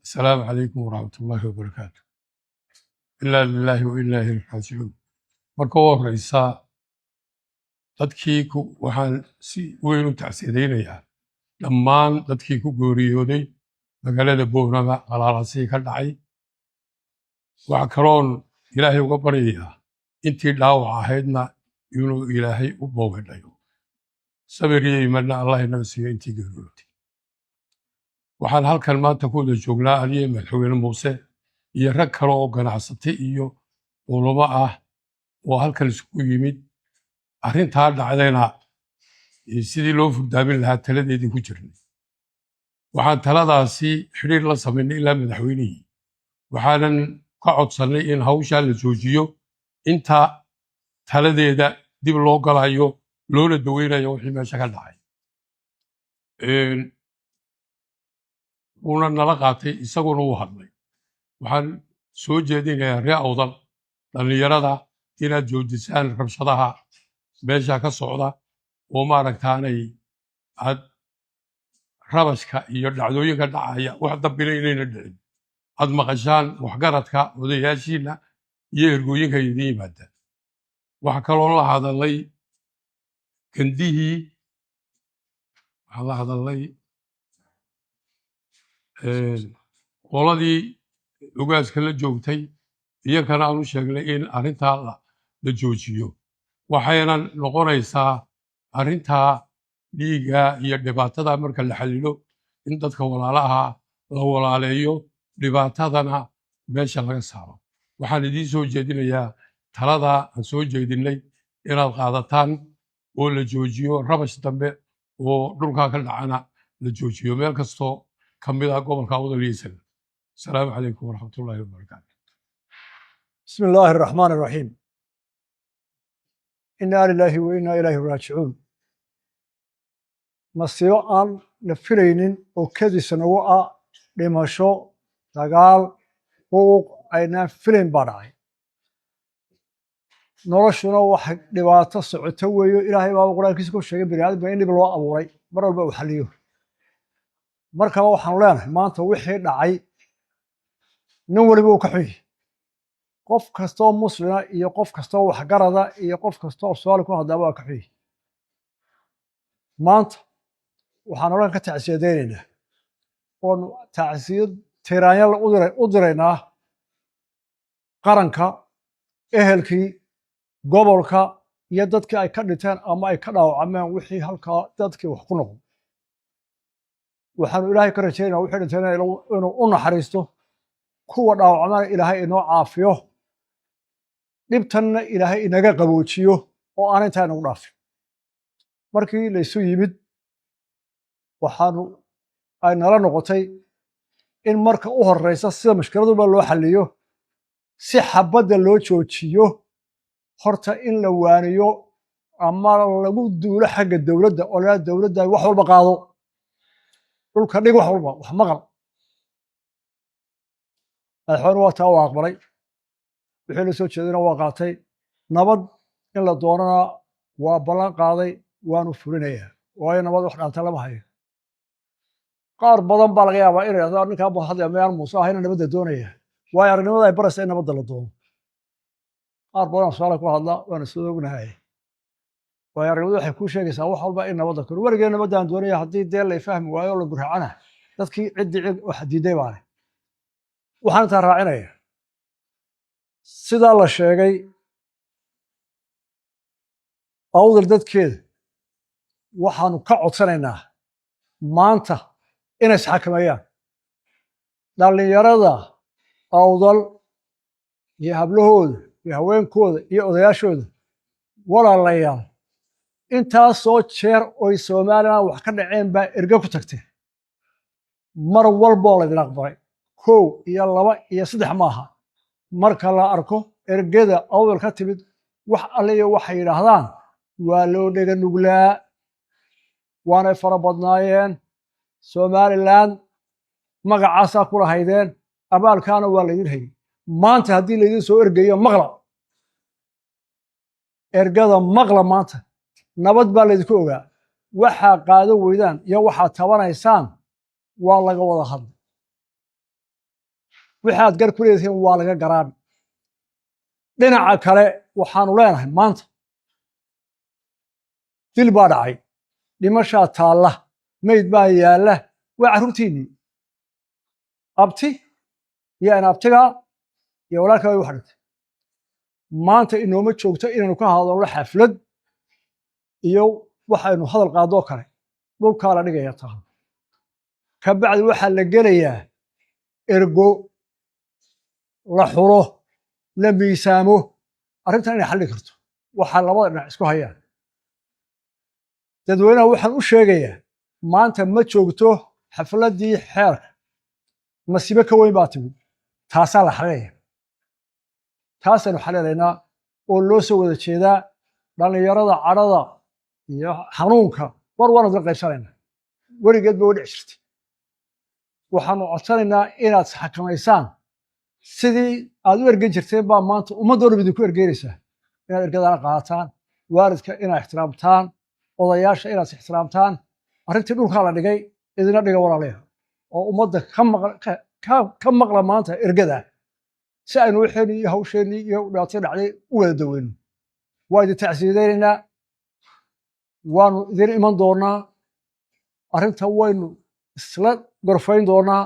السلام عليكم ورحمة الله وبركاته. إلا لله وإنا إليه راجعون. marka ugu horeysa dadkii waxaan si weyn u tacsiideynayaa dhammaan dadkii ku geeriyooday magaalada Boorama qalaalasii ka dhacay. Waxa kaloon ilaahay uga baryayaa intii dhaawac ahaydna inuu ilaahay u boogadhayo. sabir iyo iimaanna Allah inaga siiyo intii geeriyootay. waxaan halkan maanta ku wada joognaa aniga madaxweyne muuse iyo rag kale oo ganacsatay iyo culamo ah oo halkan isugu yimid arrintaa dhacdayna sidii loo furdaamin lahaa taladeedii ku jirnay. waxaan taladaasi xidhiir la samaynay ilaa madaxweynihii waxaanan ka codsannay in hawshaa la joojiyo inta taladeeda dib loo galayo loona daweynayo wixii meesha ka dhacay. wuuna nala qaatay isaguna uu hadlay. waxaan soo jeedinayaa ree awdal dhallinyarada inaad joojisaan rabshadaha meesha ka socda oo maaragtaanay aad rabashka iyo dhacdooyinka dhacaya wax dambina inayna dhicin aad maqashaan waxgaradka odayaashiina iyo ergooyinka idiin yimaada. waxaa kaloo la hadalay gandihii waxaa la hadalay qoladii ogaaska la joogtay iyakana aan u sheegnay in arrintaa la joojiyo. waxayna noqonaysaa arrintaa dhiigga iyo dhibaatada marka la xallilo in dadka walaalaha la walaaleeyo dhibaatadana meesha laga saaro. waxaan idiin soo jeedinayaa talada aan soo jeedinay inaad qaadataan oo la joojiyo rabash dambe oo dhulkaa ka dhacana la joojiyo meel kastoo ka mid ah gobolka awdal iyo salem. السلام عليكم ورحمة الله وبركاته. بسم الله الرحمن الرحيم. إنا لله وإنا إليه راجعون. مصيبة aan la filaynin oo kadisana u ah dhimasho dagaal xuquuq aynaan filayn baa dhacay. noloshuna wax dhibaato socoto weeyo ilaahay baa quraankiisa ku sheegay bini'aadamka in dhib loo abuuray mar walba uu xaliyo. markaba waxaan leenahay maanta wixii dhacay nin waliba uu ka xun yahay. qof kastoo muslima iyo qof kastoo waxgarada iyo qof kastoo Soomaali ku hadlaba waa ka xun yahay. maanta waxaan oran ka tacsiyadeynaynaa oo tacsiyad tiraanyal u diraynaa qaranka ehelkii gobolka iyo dadkii ay ka dhinteen ama ay ka dhaawacmeen wixii halkaa dadkii wax ku noqon. waxaanu ilaahay ka rajaynayaa wixii dhinteen inuu u naxariisto kuwa dhaawacmana ilaahay inoo caafiyo dhibtanna ilaahay inaga qaboojiyo oo aan intaa inagu dhaafin. markii laysu yimid waxaanu ay nala noqotay in marka u horeysa sida mushkiladuba loo xalliyo si xabadda loo joojiyo horta in la waaniyo ama lagu duulo xagga dowladda oo la dowladda wax walba qaado dhulka dhig wax walba wax maqal. madaxweyne waa taa waa aqbalay wixii la soo jeedina waa qaatay nabad in la doonana waa ballan qaaday waanu fulinayaa waayo nabad wax dhaanta lama hayo. qaar badan baa laga yaabaa inay yidhahdaan ninkaan baa hadlaya miyaan muuse ahayna nabadda doonaya waayo aragnimada ay baraysa in nabadda la doono. qaar badan oo Soomaali ku hadla waana soo ognahay waayo aragnimadu waxay kuu sheegaysaa wax walba in nabadda koro warigee nabaddaan doonaya haddii dee la fahmi waayo oo la gurxacana dadkii ciddii wax diiday baa leh. waxaan intaa raacinaya sidaa la sheegay awdal dadkeeda waxaanu ka codsanaynaa maanta inay isxakameeyaan. dhallinyarada awdal iyo hablahooda iyo haweenkooda iyo odayaashooda walaalayaal intaasoo jeer oy Soomaaliland wax ka dhaceen baa erga ku tagteen mar walboo laydin aqbalay 1 iyo 2 iyo 3 maaha. marka la arko ergada awdal ka timid wax alle iyo waxay yidhaahdaan waa loo dhega nuglaa waanay fara badnaayeen. Somaliland magacaasaa ku lahaydeen abaalkaana waa laydin hayay. maanta haddii laydin soo ergayo maqla ergada maqla maanta nabad baa laydinku ogaa. waxaa qaado weydaan iyo waxaad tabanaysaan waa laga wada hadlay. waxaad gar ku leedihiin waa laga garaan dhinaca kale waxaanu leenahay maanta dil baa dhacay dhimashaa taalla mayd baa yaalla waa carruurtiinnii abti iyo inaabtigaa iyo walaalkaa way wax dhintay maanta inooma joogto inaynu ka hadalno xaflad iyo waxaynu hadal qaadoo kale dhulkaa la dhigaya taha ka bacdi waxaa la gelayaa ergo la xulo la miisaamo arrintan inay xalli karto waxaa labada dhinac isku hayaan dadweynaha waxaan u sheegayaa maanta ma joogto xafladdii xeerka masiibo ka weyn baa timid taasaa la xalilaya taasaynu xalilaynaa oo loo soo wada jeedaa dhallinyarada cadhada iyo xanuunka war waanu isla qaybsanaynaa weligeed ba u dhici jirtay waxaanu codsanaynaa inaad isxakamaysaan sidii aad u ergen jirteen baa maanta ummadoo dhan idinku ergeynaysaa inaad ergadana qaadataan waalidka inaad ixtiraamtaan odayaasha inaad ixtiraamtaan arrintii dhulkaa la dhigay idina dhiga walaalayaal oo ummadda ka maqla maanta ergada si aynu waxeenii iyo hawsheenii iyo dhibaatadii dhacday u wada daweyno waa idin tacsiidaynaynaa waanu idin iman doonaa arrinta waynu isla gorfayn doonaa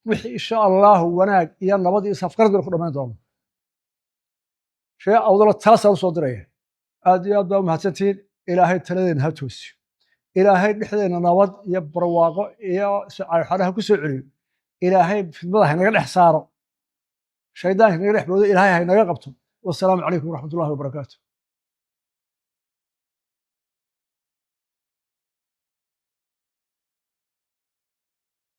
wixii insha allahu wanaag iyo nabad iyo safgarad baynu ku dhammayn doona shee awdala taasaan u soo diraya aad iyo aad baa umahadsantihiin ilaahay taladeenna ha toosiyo ilaahay dhexdeenna nabad iyo barwaaqo iyo xadhaha ku soo celiyo ilaahay fidmada haynaga dhex saaro shaydaanka naga dhex boodo ilaahay haynaga qabto wasalaamu calaykum waraxmat ullahi wabarakaatu